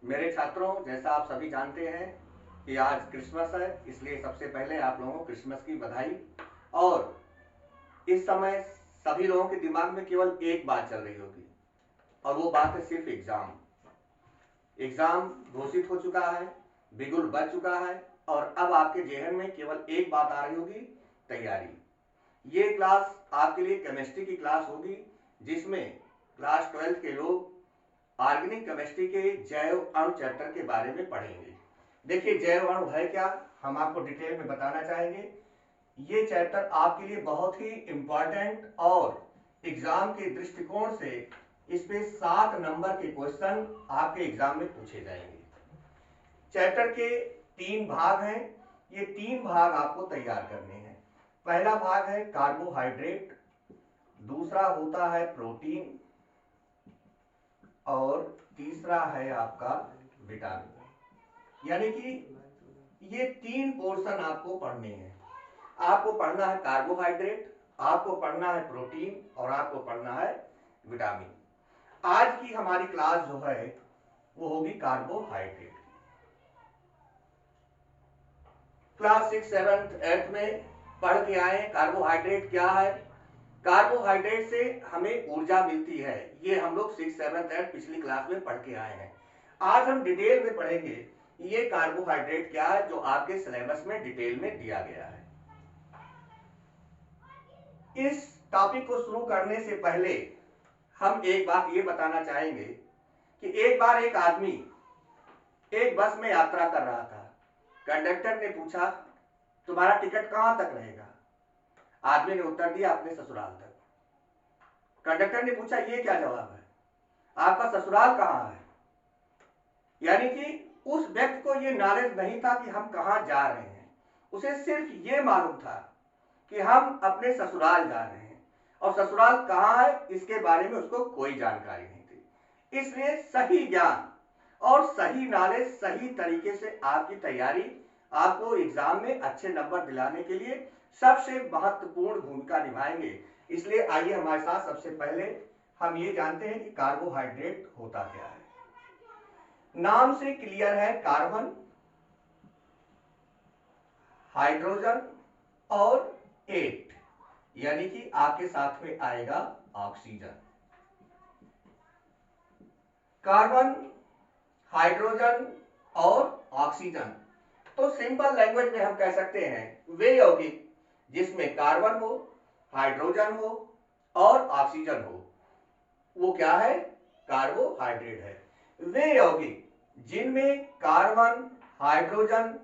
मेरे छात्रों, जैसा आप सभी जानते हैं कि आज क्रिसमस है, इसलिए सबसे पहले आप लोगों को क्रिसमस की बधाई। और इस समय सभी लोगों के दिमाग में केवल एक बात चल रही होगी, और वो बात है सिर्फ एग्जाम। एग्जाम घोषित हो चुका है, बिगुल बज चुका है, और अब आपके जेहन में केवल एक बात आ रही होगी, तैयारी। ये क्लास आपके लिए केमिस्ट्री की क्लास होगी, जिसमें क्लास 12 के लोग ऑर्गेनिक केमिस्ट्री के जैव अणु चैप्टर के बारे में पढ़ेंगे। देखिए, जैव अणु है क्या, हम आपको डिटेल में बताना चाहेंगे। ये चैप्टर आपके लिए बहुत ही इंपॉर्टेंट, और एग्जाम के दृष्टिकोण से इस पे 7 नंबर के क्वेश्चन आपके एग्जाम में पूछे जाएंगे। चैप्टर के 3 भाग हैं, ये 3 भाग आपको तैयार करने हैं। पहला भाग है कार्बोहाइड्रेट, दूसरा होता है प्रोटीन, और तीसरा है आपका विटामिन। यानी कि ये 3 पोर्शन आपको पढ़ने हैं। आपको पढ़ना है कार्बोहाइड्रेट, आपको पढ़ना है प्रोटीन, और आपको पढ़ना है विटामिन। आज की हमारी क्लास जो है वो होगी कार्बोहाइड्रेट। क्लास 6, 7, 8 में पढ़ के आए कार्बोहाइड्रेट क्या है। कार्बोहाइड्रेट से हमें ऊर्जा मिलती है, ये हम लोग 6, 7, 8 पिछली क्लास में पढ़ के आए हैं। आज हम डिटेल में पढ़ेंगे ये कार्बोहाइड्रेट क्या है, जो आपके सिलेबस में डिटेल में दिया गया है। इस टॉपिक को शुरू करने से पहले हम एक बात ये बताना चाहेंगे कि एक बार एक आदमी एक बस में यात्रा कर रहा था। कंडक्टर ने पूछा, तुम्हारा टिकट कहां तक रहेगा? आदमी ने उत्तर दिया, अपने ससुराल तक। कंडक्टर ने पूछा, ये क्या जवाब है, आपका ससुराल कहां है? यानी कि उस व्यक्ति को ये नॉलेज नहीं था कि हम कहां जा रहे हैं। उसे सिर्फ ये मालूम था कि हम अपने ससुराल जा रहे हैं, और ससुराल कहां है इसके बारे में उसको कोई जानकारी नहीं थी। इसलिए सही ज्ञान और सही नॉलेज सही तरीके से आपकी तैयारी आपको एग्जाम में अच्छे नंबर दिलाने के लिए सबसे महत्वपूर्ण भूमिका निभाएंगे। इसलिए आइए हमारे साथ सबसे पहले हम ये जानते हैं कि कार्बोहाइड्रेट होता क्या है। नाम से क्लियर है, कार्बन, हाइड्रोजन और 8, यानी कि आपके साथ में आएगा ऑक्सीजन। कार्बन, हाइड्रोजन और ऑक्सीजन, तो सिंपल लैंग्वेज में हम कह सकते हैं वे यौगिक जिसमें कार्बन हो, हाइड्रोजन हो और ऑक्सीजन हो, वो क्या है? कार्बोहाइड्रेट है। वे यौगिक जिनमें कार्बन, हाइड्रोजन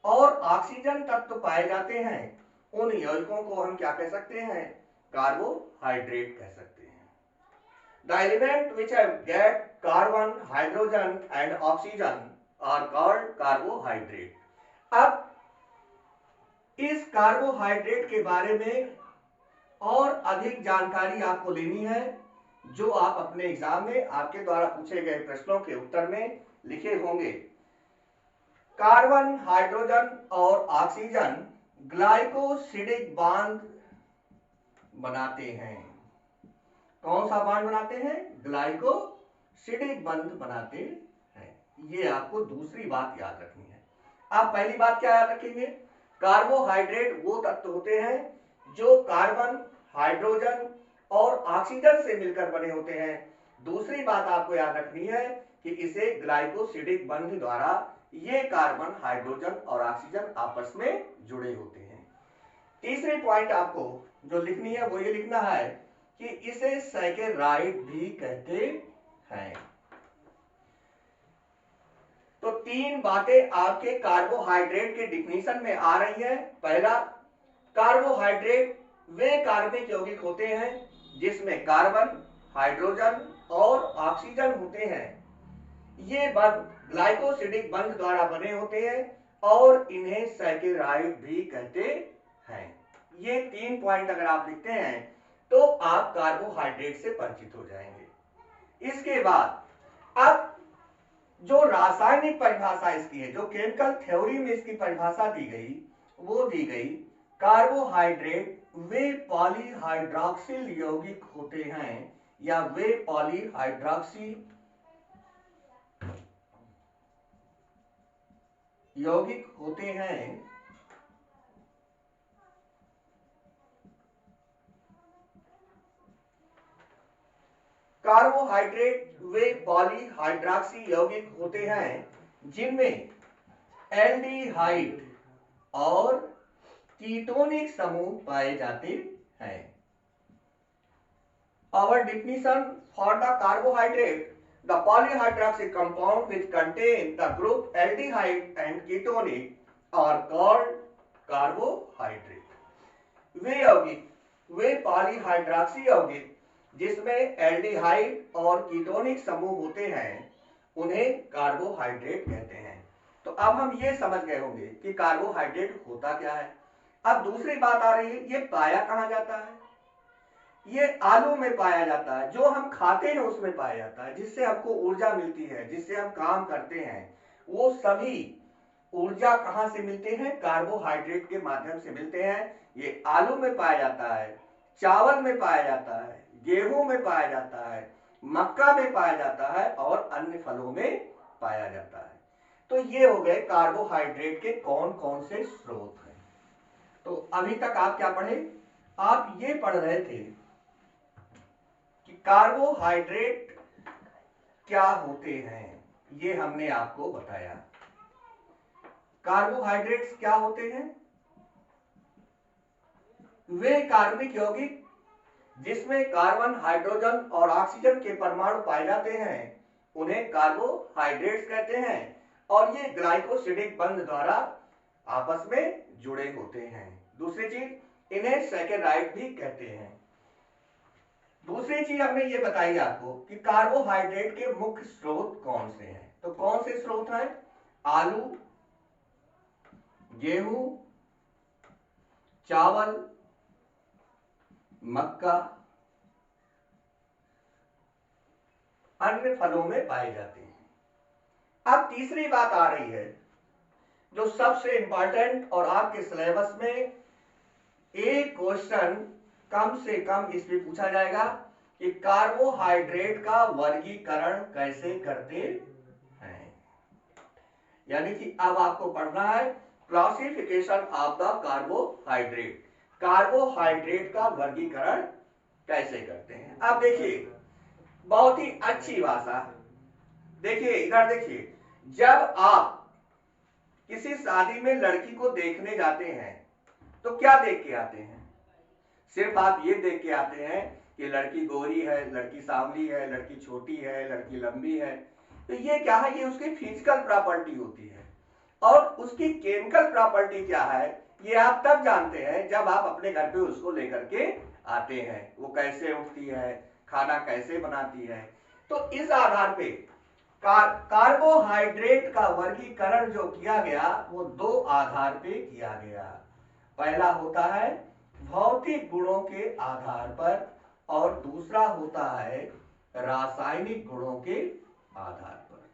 और ऑक्सीजन तत्व पाए जाते हैं, उन यौगिकों को हम क्या कह सकते हैं? कार्बोहाइड्रेट कह सकते हैं। The element which get carbon, hydrogen and oxygen are called carbohydrate. अब इस कार्बोहाइड्रेट के बारे में और अधिक जानकारी आपको लेनी है, जो आप अपने एग्जाम में आपके द्वारा पूछे गए प्रश्नों के उत्तर में लिखे होंगे। कार्बन, हाइड्रोजन और ऑक्सीजन ग्लाइकोसिडिक बांध बनाते हैं। कौन सा बांध बनाते हैं? ग्लाइकोसिडिक बंध बनाते हैं। ये आपको दूसरी बात याद रखनी है। आप पहली बात क्या याद रखेंगे? कार्बोहाइड्रेट वो तत्व होते हैं जो कार्बन, हाइड्रोजन और ऑक्सीजन से मिलकर बने होते हैं। दूसरी बात आपको याद रखनी है कि इसे ग्लाइकोसिडिक बंध द्वारा ये कार्बन, हाइड्रोजन और ऑक्सीजन आपस में जुड़े होते हैं। तीसरी पॉइंट आपको जो लिखनी है वो ये लिखना है कि इसे सैकेराइड भी कहते हैं। तो 3 बातें आपके कार्बोहाइड्रेट के डिफिनीशन में आ रही है। पहला, कार्बोहाइड्रेट वे कार्बनिक यौगिक होते हैं जिसमें कार्बन, हाइड्रोजन और ऑक्सीजन होते हैं। ये बंध ग्लाइकोसिडिक बंध द्वारा बने होते हैं और इन्हें सैकेराइड भी कहते हैं। ये 3 पॉइंट अगर आप लिखते हैं तो आप कार्बोहाइड्रेट से परिचित हो जाएंगे। इसके बाद अब जो रासायनिक परिभाषा इसकी है, जो केमिकल थ्योरी में इसकी परिभाषा दी गई, वो दी गई कार्बोहाइड्रेट वे पॉलीहाइड्रोक्सिल यौगिक होते हैं, या वे पॉलीहाइड्रोक्सी यौगिक होते हैं कार्बोहाइड्रेट वे पॉलीहाइड्रॉक्सी यौगिक होते हैं जिनमें एल्डिहाइड और कीटोनिक समूह पाए जाते हैं। Our definition for the carbohydrate, the polyhydroxy compound which contain the group aldehyde and ketonic are called carbohydrate। वे यौगिक, वे पॉलीहाइड्रॉक्सी यौगिक जिसमें एल्डिहाइड और कीटोनिक समूह होते हैं उन्हें कार्बोहाइड्रेट कहते हैं। तो अब हम ये समझ गए होंगे कि कार्बोहाइड्रेट होता क्या है। अब दूसरी बात आ रही है, ये पाया कहां जाता है। ये आलू में पाया जाता है, जो हम खाते हैं उसमें पाया जाता है, जिससे हमको ऊर्जा मिलती है, जिससे हम काम करते हैं। वो सभी ऊर्जा कहां से मिलते हैं, कार्बोहाइड्रेट के माध्यम से मिलते हैं। ये आलू में पाया जाता है, चावल में पाया जाता है, गेहूं में पाया जाता है, मक्का में पाया जाता है और अन्य फलों में पाया जाता है। तो ये हो गए कार्बोहाइड्रेट के कौन कौन से स्रोत हैं। तो अभी तक आप क्या पढ़े, आप ये पढ़ रहे थे कि कार्बोहाइड्रेट क्या होते हैं, ये हमने आपको बताया। कार्बोहाइड्रेट्स क्या होते हैं, वे कार्बनिक यौगिक जिसमें कार्बन, हाइड्रोजन और ऑक्सीजन के परमाणु पाए जाते हैं उन्हें कार्बोहाइड्रेट्स कहते हैं। और ये ग्लाइकोसिडिक बंध द्वारा आपस में जुड़े होते हैं। दूसरी चीज, इन्हें सैकेराइड भी कहते हैं। दूसरी चीज हमने ये बताई आपको कि कार्बोहाइड्रेट के मुख्य स्रोत कौन से हैं। तो कौन से स्रोत हैं, आलू, गेहूं, चावल, मक्का, अन्य फलों में पाए जाते हैं। अब तीसरी बात आ रही है जो सबसे इंपॉर्टेंट, और आपके सिलेबस में एक क्वेश्चन कम से कम इसमें पूछा जाएगा कि कार्बोहाइड्रेट का वर्गीकरण कैसे करते हैं। यानी कि अब आपको पढ़ना है classification of the carbohydrate, carbohydrate का वर्गीकरण कैसे करते हैं। अब देखिए, बहुत ही अच्छी भाषा, देखिए इधर देखिए, जब आप किसी शादी में लड़की को देखने जाते हैं तो क्या देख के आते हैं, सिर्फ आप ये देख के आते हैं कि लड़की गोरी है, लड़की सांवली है, लड़की छोटी है, लड़की लंबी है। तो ये क्या है, ये उसकी फिजिकल प्रॉपर्टी होती है। और उसकी केमिकल प्रॉपर्टी क्या है, ये आप तब जानते हैं जब आप अपने घर पे उसको लेकर के आते हैं। वो कैसे उठती है, खाना कैसे बनाती है। तो इस आधार पे कार्बोहाइड्रेट का वर्गीकरण जो किया गया वो दो आधार पे किया गया। पहला होता है भौतिक गुणों के आधार पर और दूसरा होता है रासायनिक गुणों के आधार पर।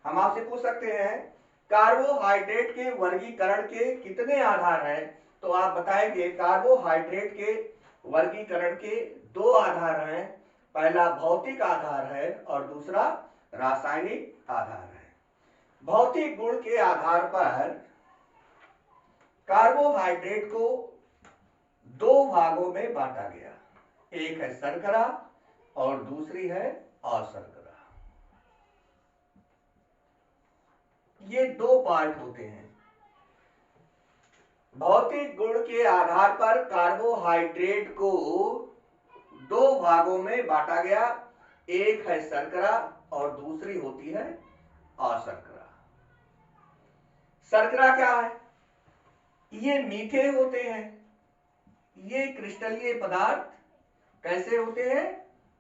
हम आपसे पूछ सकते हैं कार्बोहाइड्रेट के वर्गीकरण के कितने आधार हैं, तो आप बताएंगे कार्बोहाइड्रेट के वर्गीकरण के दो आधार हैं। पहला भौतिक आधार है और दूसरा रासायनिक आधार है। भौतिक गुण के आधार पर कार्बोहाइड्रेट को दो भागों में बांटा गया, एक है शर्करा और दूसरी है अशर्करा। ये दो पार्ट होते हैं। भौतिक गुण के आधार पर कार्बोहाइड्रेट को दो भागों में बांटा गया, एक है शर्करा और दूसरी होती है अशर्करा। शर्करा क्या है, ये मीठे होते हैं। ये क्रिस्टलीय पदार्थ कैसे होते हैं,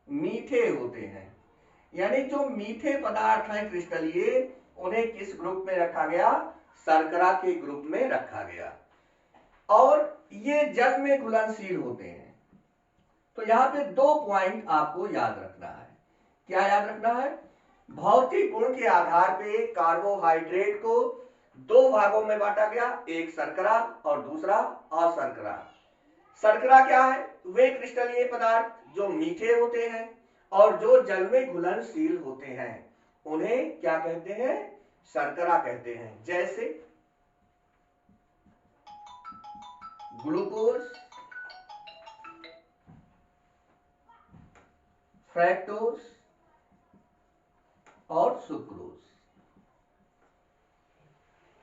मीठे होते हैं। यानी जो मीठे पदार्थ हैं क्रिस्टलीय, उन्हें किस ग्रुप में रखा गया, शर्करा के ग्रुप में रखा गया। और ये जल में घुलनशील होते हैं। तो यहां पे दो पॉइंट आपको याद रखना है। क्या याद रखना है, भौतिक गुण के आधार पे कार्बोहाइड्रेट को दो भागों में बांटा गया, एक शर्करा और दूसरा अशर्करा। शर्करा क्या है, वे क्रिस्टलीय पदार्थ जो मीठे होते हैं और जो जल में घुलनशील होते हैं, उन्हें क्या कहते हैं, शर्करा कहते हैं, जैसे ग्लूकोज, फ्रैक्टोज और सुक्रोज,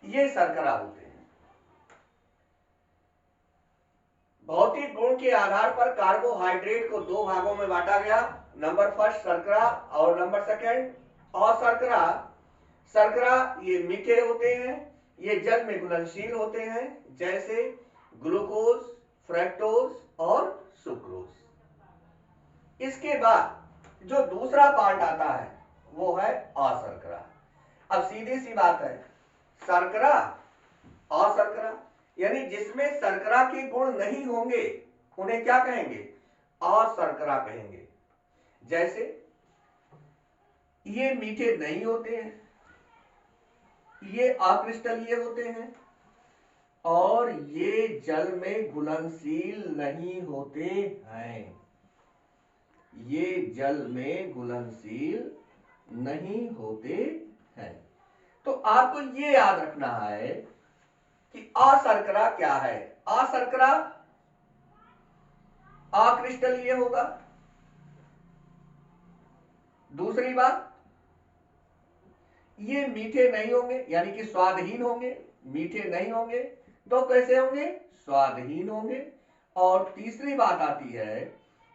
ये शर्करा होते हैं। भौतिक गुण के आधार पर कार्बोहाइड्रेट को दो भागों में बांटा गया, नंबर फर्स्ट शर्करा और नंबर सेकंड अशर्करा। शर्करा ये मीठे होते हैं, ये जल में घुलनशील होते हैं, जैसे ग्लूकोज, फ्रैक्टोज और सुक्रोज। इसके बाद जो दूसरा पार्ट आता है वो है अशर्करा। अब सीधी सी बात है, शर्करा अशर्करा यानी जिसमें शर्करा के गुण नहीं होंगे उन्हें क्या कहेंगे? अशर्करा कहेंगे। जैसे ये मीठे नहीं होते हैं, ये अक्रिस्टलीय होते हैं और ये जल में घुलनशील नहीं होते हैं। ये जल में घुलनशील नहीं होते हैं। तो आपको ये याद रखना है कि अशर्करा क्या है। अशर्करा अक्रिस्टलीय होगा। दूसरी बात, ये मीठे नहीं होंगे यानी कि स्वादहीन होंगे। मीठे नहीं होंगे तो कैसे होंगे? स्वादहीन होंगे। और तीसरी बात आती है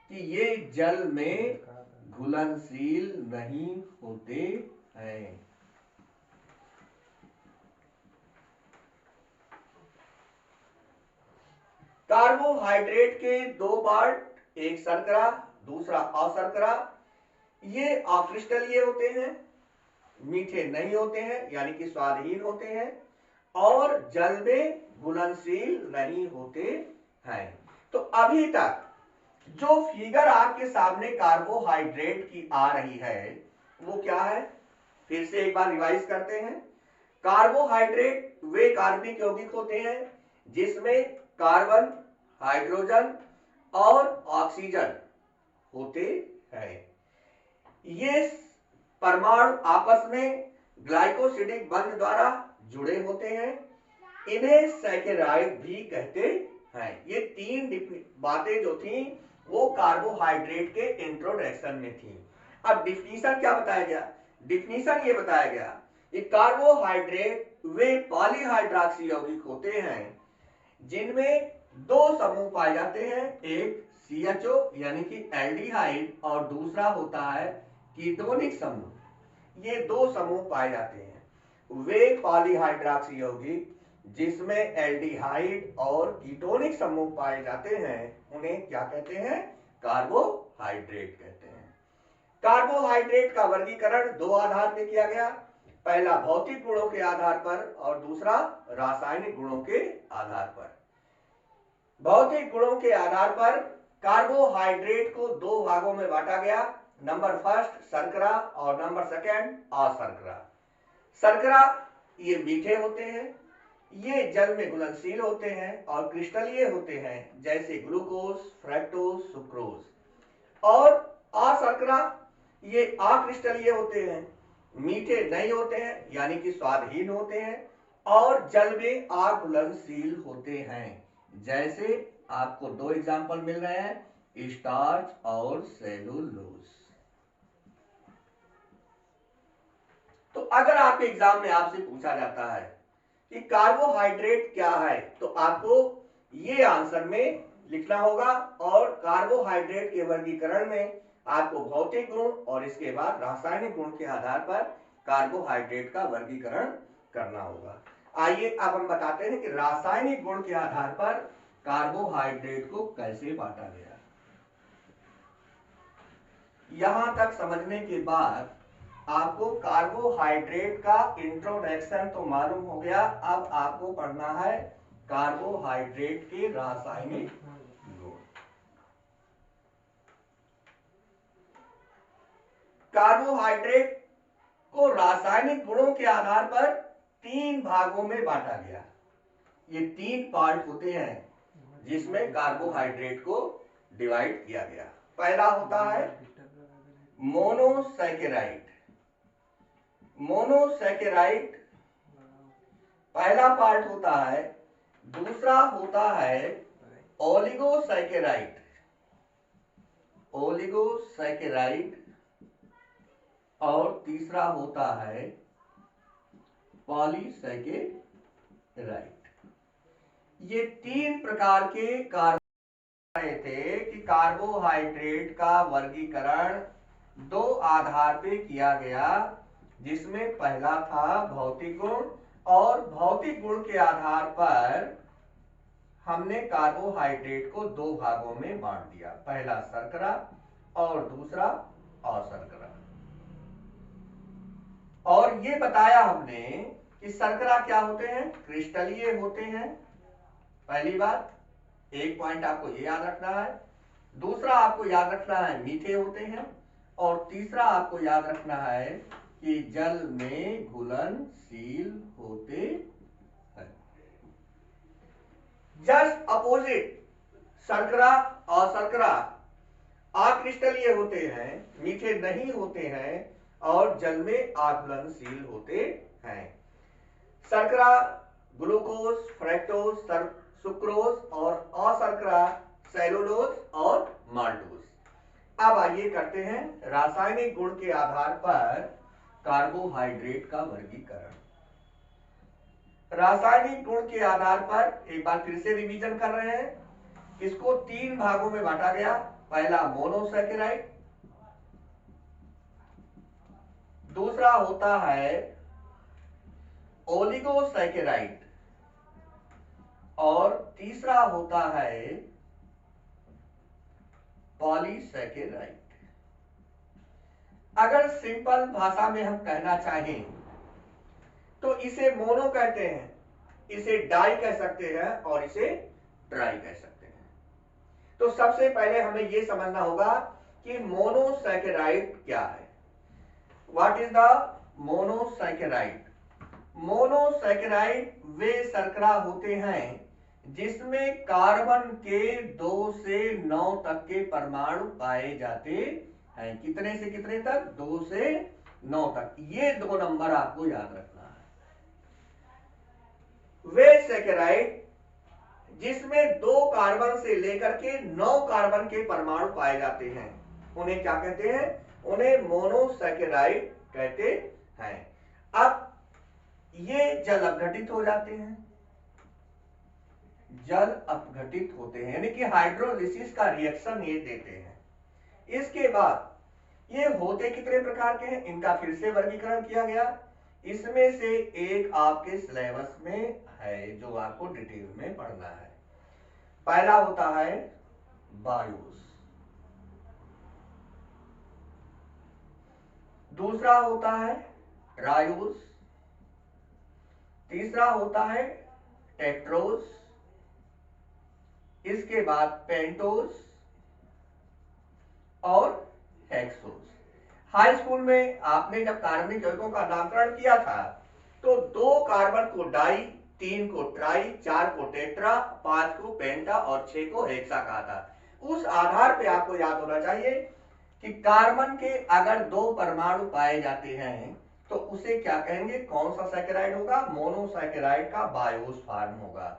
कि ये जल में घुलनशील नहीं होते हैं। कार्बोहाइड्रेट के दो पार्ट, एक शर्करा दूसरा अशर्करा। ये अक्रिस्टलीय होते हैं, मीठे नहीं होते हैं यानी कि स्वादहीन होते हैं और जल में घुलनशील नहीं होते हैं। तो अभी तक जो फिगर आपके सामने कार्बोहाइड्रेट की आ रही है वो क्या है? फिर से एक बार रिवाइज करते हैं। कार्बोहाइड्रेट वे कार्बनिक यौगिक होते हैं जिसमें कार्बन, हाइड्रोजन और ऑक्सीजन होते हैं। ये परमाणु आपस में ग्लाइकोसिडिक बंध द्वारा जुड़े होते हैं। इन्हें सैकेराइड भी कहते हैं। ये तीन बातें जो थी वो कार्बोहाइड्रेट के इंट्रोडक्शन में थी। अब डिफिनीशन क्या बताया गया? डिफिनीशन ये बताया गया कि कार्बोहाइड्रेट वे पॉलीहाइड्रॉक्सी यौगिक होते हैं जिनमें दो समूह पाए जाते हैं, एक CHO यानी कि एल्डिहाइड और दूसरा होता है कीटोनिक समूह। ये दो समूह पाए जाते हैं। वे पॉलीहाइड्रॉक्सी यौगिक जिसमें एल्डिहाइड और कीटोनिक समूह पाए जाते हैं उन्हें क्या कहते हैं? कार्बोहाइड्रेट कहते हैं। कार्बोहाइड्रेट का वर्गीकरण दो आधार पर किया गया, पहला भौतिक गुणों के आधार पर और दूसरा रासायनिक गुणों के आधार पर। भौतिक गुणों के आधार पर कार्बोहाइड्रेट को दो भागों में बांटा गया, नंबर फर्स्ट शर्करा और नंबर सेकंड अशर्करा। शर्करा ये मीठे होते हैं, ये जल में घुलनशील होते हैं और क्रिस्टलीय होते हैं, जैसे ग्लूकोज, फ्रैक्टोज, सुक्रोज। और अशर्करा ये अक्रिस्टलीय होते हैं, मीठे नहीं होते हैं यानी कि स्वादहीन होते हैं और जल में अघुलनशील होते हैं, जैसे आपको दो एग्जाम्पल मिल रहे हैं, स्टार्च और सेलुलोज। तो अगर आपके एग्जाम में आपसे पूछा जाता है कि कार्बोहाइड्रेट क्या है तो आपको ये आंसर में लिखना होगा और कार्बोहाइड्रेट के वर्गीकरण में आपको भौतिक गुण और इसके बाद रासायनिक गुण के आधार पर कार्बोहाइड्रेट का वर्गीकरण करना होगा। आइए अब हम बताते हैं कि रासायनिक गुण के आधार पर कार्बोहाइड्रेट को कैसे बांटा गया। यहां तक समझने के बाद आपको कार्बोहाइड्रेट का इंट्रोडक्शन तो मालूम हो गया। अब आपको पढ़ना है कार्बोहाइड्रेट के रासायनिक गुण। कार्बोहाइड्रेट को रासायनिक गुणों के आधार पर तीन भागों में बांटा गया। ये तीन पार्ट होते हैं जिसमें कार्बोहाइड्रेट को डिवाइड किया गया। पहला होता है मोनोसैकेराइड। मोनोसैकेराइड पहला पार्ट होता है, दूसरा होता है ओलिगोसैकेराइड, ओलिगोसैकेराइड, और तीसरा होता है पॉलीसैकेराइड। ये तीन प्रकार के कार्बोहाइड्रेट थे कि कार्बोहाइड्रेट का वर्गीकरण दो आधार पे किया गया, जिसमें पहला था भौतिक गुण, और भौतिक गुण के आधार पर हमने कार्बोहाइड्रेट को दो भागों में बांट दिया, पहला शर्करा और दूसरा अशर्करा। और ये बताया हमने कि शर्करा क्या होते हैं, क्रिस्टलीय होते हैं, पहली बात, एक पॉइंट आपको ये याद रखना है। दूसरा आपको याद रखना है मीठे होते हैं, और तीसरा आपको याद रखना है कि जल में घुलनशील होते हैं। जस्ट अपोजिट, शर्करा और शर्करा अक्रिस्टलीय होते हैं, मीठे नहीं होते हैं, और जल में आघुलनशील होते हैं। शर्करा ग्लूकोज, फ्रक्टोज, सुक्रोज, और अशर्करा सेलुलोज और माल्टोज। अब आइए करते हैं रासायनिक गुण के आधार पर कार्बोहाइड्रेट का वर्गीकरण। रासायनिक गुण के आधार पर एक बार फिर से रिवीजन कर रहे हैं। इसको तीन भागों में बांटा गया, पहला मोनोसैकेराइड, दूसरा होता है ओलिगोसैकेराइड, और तीसरा होता है पॉलीसैकेराइड। अगर सिंपल भाषा में हम कहना चाहें तो इसे मोनो कहते हैं, इसे डाई कह सकते हैं, और इसे ट्राई कह सकते हैं। तो सबसे पहले हमें यह समझना होगा कि मोनोसैकेराइड क्या है। What is the monosaccharide? Monosaccharide वे शर्करा होते हैं जिसमें कार्बन के 2 से 9 तक के परमाणु पाए जाते हैं। कितने से कितने तक? 2 से 9 तक। ये 2 नंबर आपको याद रखना है। वे सैकेराइड जिसमें 2 कार्बन से लेकर के 9 कार्बन के परमाणु पाए जाते हैं, उन्हें क्या कहते हैं? उन्हें मोनोसैकेराइड कहते हैं। अब ये जल अपघटित हो जाते हैं, जल अपघटित होते हैं, यानी कि हाइड्रोलिसिस का रिएक्शन ये देते हैं। इसके बाद ये होते कितने प्रकार के हैं, इनका फिर से वर्गीकरण किया गया। इसमें से एक आपके सिलेबस में है जो आपको डिटेल में पढ़ना है। पहला होता है बायोस, दूसरा होता है ट्रायोस, तीसरा होता है टेट्रोस, इसके बाद पेंटोस और हेक्सोस। हाई स्कूल में आपने जब कार्बनिक यौगिकों का नामकरण किया था तो 2 कार्बन को डाई, 3 को ट्राई, 4 को टेट्रा, 5 को पेंटा और 6 को हेक्सा कहा था। उस आधार पे आपको याद होना चाहिए कि कार्बन के अगर 2 परमाणु पाए जाते हैं तो उसे क्या कहेंगे, कौन सा सैकेराइड होगा? मोनोसैकेराइड का बायोस फॉर्म होगा।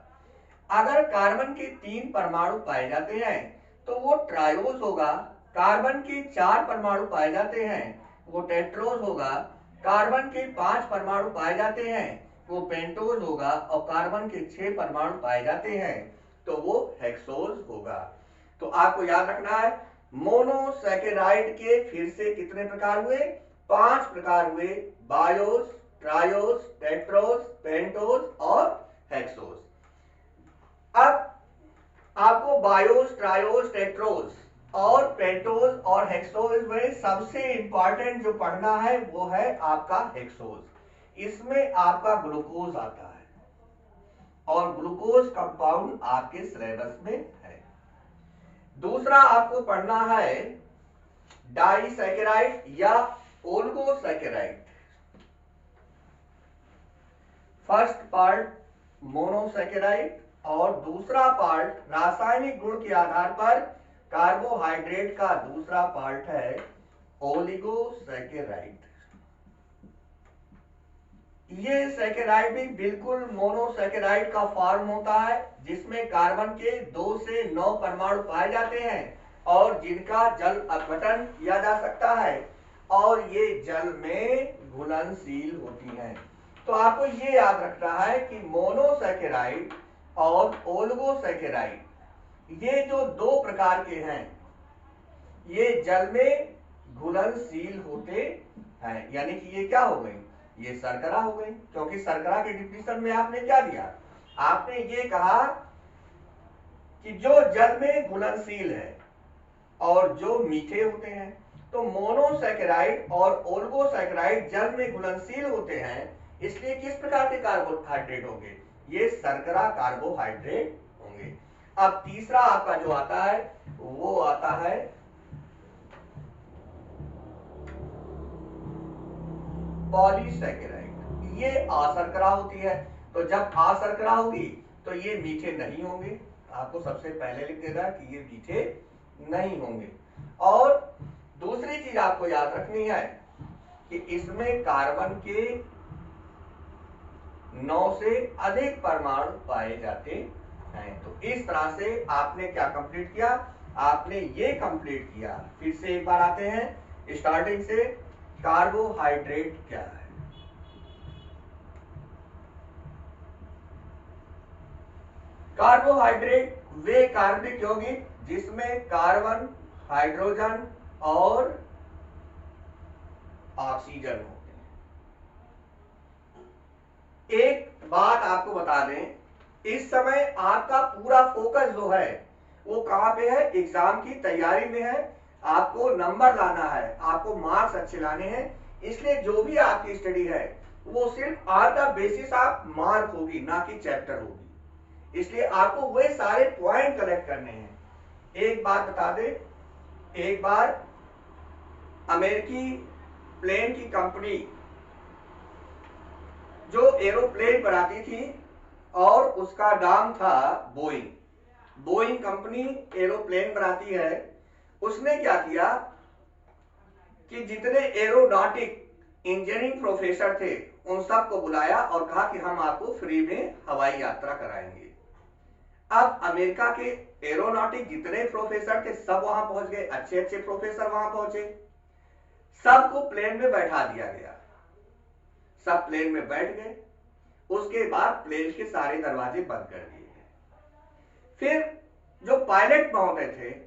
अगर कार्बन के 3 परमाणु पाए जाते हैं तो वो ट्रायोस होगा। कार्बन के 4 परमाणु पाए जाते हैं वो टेट्रोस होगा। कार्बन के 5 परमाणु पाए जाते हैं वो पेंटोस होगा, और कार्बन के 6 परमाणु पाए जाते हैं तो वो हेक्सोस होगा। तो आपको याद रखना है मोनोसैकेराइड के फिर से कितने प्रकार हुए? 5 प्रकार हुए, बायोस, ट्रायोस, टेट्रोस, पेंटोस और हेक्सोस। अब आपको बायोस, ट्रायोस, टेट्रोस और पेंटोस और हेक्सोस में सबसे इंपॉर्टेंट जो पढ़ना है वो है आपका हेक्सोस। इसमें आपका ग्लूकोज आता है, और ग्लूकोज कंपाउंड आपके सिलेबस में है। दूसरा आपको पढ़ना है डाइसैकेराइड या ओलिगोसैकेराइड। फर्स्ट पार्ट मोनोसैकेराइड, और दूसरा पार्ट रासायनिक गुण के आधार पर कार्बोहाइड्रेट का दूसरा पार्ट है ओलिगोसैकेराइड। ये सैकेराइड भी बिल्कुल मोनोसैकेराइड का फॉर्म होता है, जिसमें कार्बन के 2 से 9 परमाणु पाए जाते हैं और जिनका जल अपघटन किया जा सकता है और ये जल में घुलनशील होती हैं। तो आपको ये याद रखना है कि मोनोसैकेराइड और ओलिगोसैकेराइड ये जो 2 प्रकार के हैं, ये जल में घुलनशील होते हैं। यानी कि ये क्या हो गई, ये शर्करा हो गई, क्योंकि शर्करा के डिफिनेशन में आपने क्या दिया, आपने ये कहा कि जो जल में घुलनशील है और जो मीठे होते हैं। तो मोनोसैकेराइड और ओलिगोसैकेराइड जल में घुलनशील होते हैं, इसलिए किस प्रकार के कार्बोहाइड्रेट होंगे, ये शर्करा कार्बोहाइड्रेट होंगे। अब तीसरा आपका जो आता है वो आता है पॉलीसैकेराइड। ये अशर्करा होती है, तो जब अशर्करा होगी तो ये मीठे नहीं होंगे। आपको सबसे पहले लिख देना कि ये मीठे नहीं होंगे। और दूसरी चीज आपको याद रखनी है कि इसमें कार्बन के 9 से अधिक परमाणु पाए जाते हैं। तो इस तरह से आपने क्या कंप्लीट किया, आपने ये कंप्लीट किया। फिर से एक बार आते हैं स्टार्टिंग से, कार्बोहाइड्रेट क्या है। कार्बोहाइड्रेट वे कार्बनिक यौगिक जिसमें कार्बन, हाइड्रोजन और ऑक्सीजन होते हैं। एक बात आपको बता दें, इस समय आपका पूरा फोकस जो है वो कहां पे है, एग्जाम की तैयारी में है। आपको नंबर लाना है, आपको मार्क्स अच्छे लाने हैं, इसलिए जो भी आपकी स्टडी है वो सिर्फ on the basis of mark होगी, ना कि चैप्टर होगी। इसलिए आपको वे सारे पॉइंट कलेक्ट करने हैं। एक बात बता दे, एक बार अमेरिकी प्लेन की कंपनी जो एरोप्लेन बनाती थी और उसका नाम था बोइंग। बोइंग कंपनी एरोप्लेन बनाती है। उसने क्या किया कि जितने एरोनॉटिक इंजीनियरिंग प्रोफेसर थे उन सबको बुलाया और कहा कि हम आपको फ्री में हवाई यात्रा कराएंगे। अब अमेरिका के एरोनॉटिक जितने प्रोफेसर थे सब वहां पहुंच गए, अच्छे अच्छे प्रोफेसर वहां पहुंचे, सबको प्लेन में बैठा दिया गया, सब प्लेन में बैठ गए। उसके बाद प्लेन के सारे दरवाजे बंद कर दिए गए। फिर जो पायलट महोदय थे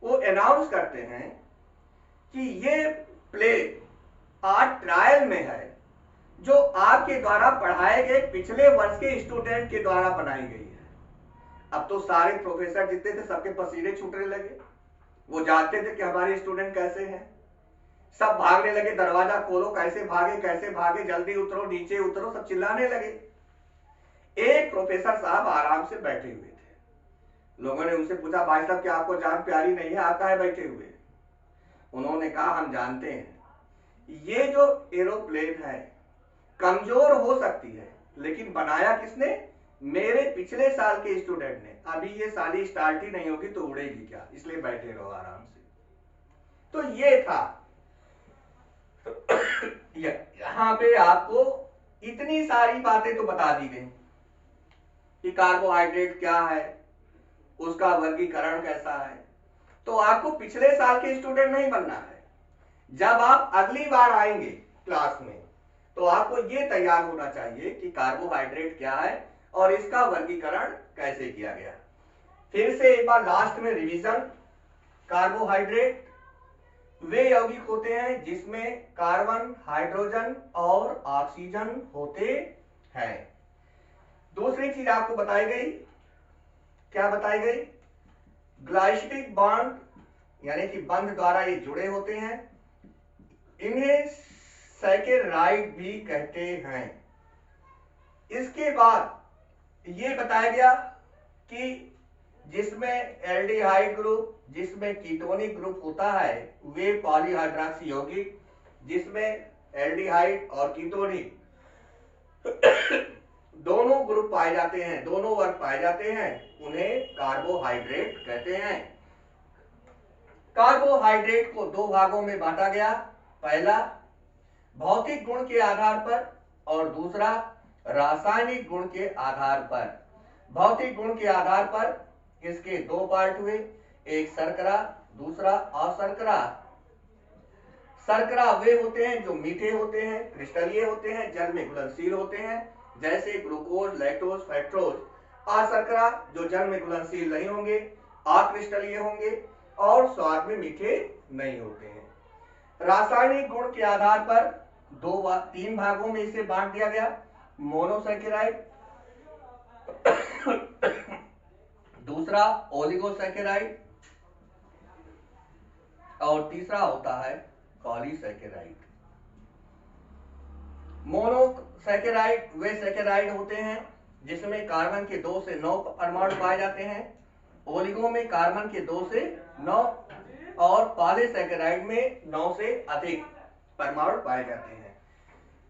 वो अनाउंस करते हैं कि ये प्लेन आज ट्रायल में है, जो आपके द्वारा पढ़ाए गए पिछले वर्ष के स्टूडेंट के द्वारा बनाई गई है। अब तो सारे प्रोफेसर जितने थे सबके पसीने छूटने लगे, वो जानते थे कि हमारे स्टूडेंट कैसे हैं। सब भागने लगे, दरवाजा खोलो, कैसे भागे, जल्दी उतरो, नीचे उतरो, सब चिल्लाने लगे। एक प्रोफेसर साहब आराम से बैठे हुए थे। लोगों ने उनसे पूछा, भाई साहब क्या आपको जान प्यारी नहीं है, आप काहे बैठे हुए? उन्होंने कहा, हम जानते हैं ये जो एरोप्लेन है कमजोर हो सकती है, लेकिन बनाया किसने? मेरे पिछले साल के स्टूडेंट ने। अभी ये साली स्टार्ट ही नहीं होगी तो उड़ेगी क्या, इसलिए बैठे रहो आराम से। तो ये था। यहां पे आपको इतनी सारी बातें तो बता दी गई कि कार्बोहाइड्रेट क्या है, उसका वर्गीकरण कैसा है। तो आपको पिछले साल के स्टूडेंट नहीं बनना है। जब आप अगली बार आएंगे क्लास में तो आपको ये तैयार होना चाहिए कि कार्बोहाइड्रेट क्या है और इसका वर्गीकरण कैसे किया गया। फिर से एक बार लास्ट में रिवीजन। कार्बोहाइड्रेट वे यौगिक होते हैं जिसमें कार्बन, हाइड्रोजन और ऑक्सीजन होते हैं। दूसरी चीज आपको बताई गई, क्या बताई गई? ग्लाइसिडिक बॉन्ड, यानी कि बंध द्वारा ये जुड़े होते हैं, इन्हें सैकेराइड भी कहते हैं। इसके बाद ये बताया गया कि जिसमें एल्डिहाइड ग्रुप, जिसमें कीटोनिक ग्रुप होता है, वे पॉलीहाइड्रॉक्सी यौगिक जिसमें एल्डिहाइड और कीटोनिक दोनों ग्रुप पाए जाते हैं, दोनों वर्ग पाए जाते हैं, उन्हें कार्बोहाइड्रेट कहते हैं। कार्बोहाइड्रेट को 2 भागों में बांटा गया। पहला, भौतिक गुण के आधार पर और दूसरा रासायनिक गुण के आधार पर। भौतिक गुण के आधार पर इसके दो पार्ट हुए, एक शर्करा, दूसरा अशर्करा। शर्करा वे होते हैं जो मीठे होते हैं, क्रिस्टलीय होते हैं, जल में घुलनशील होते हैं, जैसे ग्लूकोज, लैक्टोज, फ्रक्टोज। अशर्करा जो जल में घुलनशील नहीं होंगे, अक्रिस्टलीय होंगे और स्वाद में मीठे नहीं होते हैं। रासायनिक गुण के आधार पर तीन भागों में इसे बांट दिया गया, मोनोसैकेराइड, दूसरा ओलिगोसैकेराइड और तीसरा होता है पॉलीसैकेराइड। मोनोसैकेराइड वे सैकेराइड होते हैं जिसमें कार्बन के 2 से 9 परमाणु पाए जाते हैं, ओलिगो में कार्बन के 2 से 9 और पॉलीसैकेराइड में 9 से अधिक परमाणु पाए जाते हैं।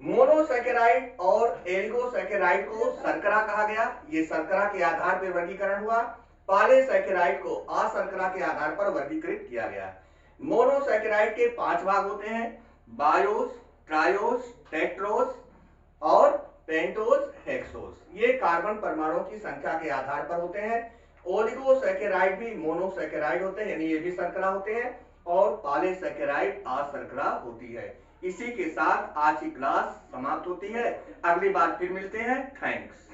मोनोसैकेराइड और एलिगोसैकेराइड को शर्करा कहा गया, ये शर्करा के आधार पर वर्गीकरण हुआ। पॉलीसैकेराइड को अशर्करा के आधार पर वर्गीकृत किया गया। मोनोसैकेराइड के 5 भाग होते हैं, बायोस, ट्रायोस, टेट्रोस और पेंटोस, हेक्सोस। ये कार्बन परमाणुओं की संख्या के आधार पर होते हैं। ओलिगोसैकेराइड भी मोनोसैकेराइड होते हैं, यानी ये भी शर्करा होते हैं, और पॉलीसैकेराइड अशर्करा होती है। इसी के साथ आज की क्लास समाप्त होती है। अगली बार फिर मिलते हैं। थैंक्स।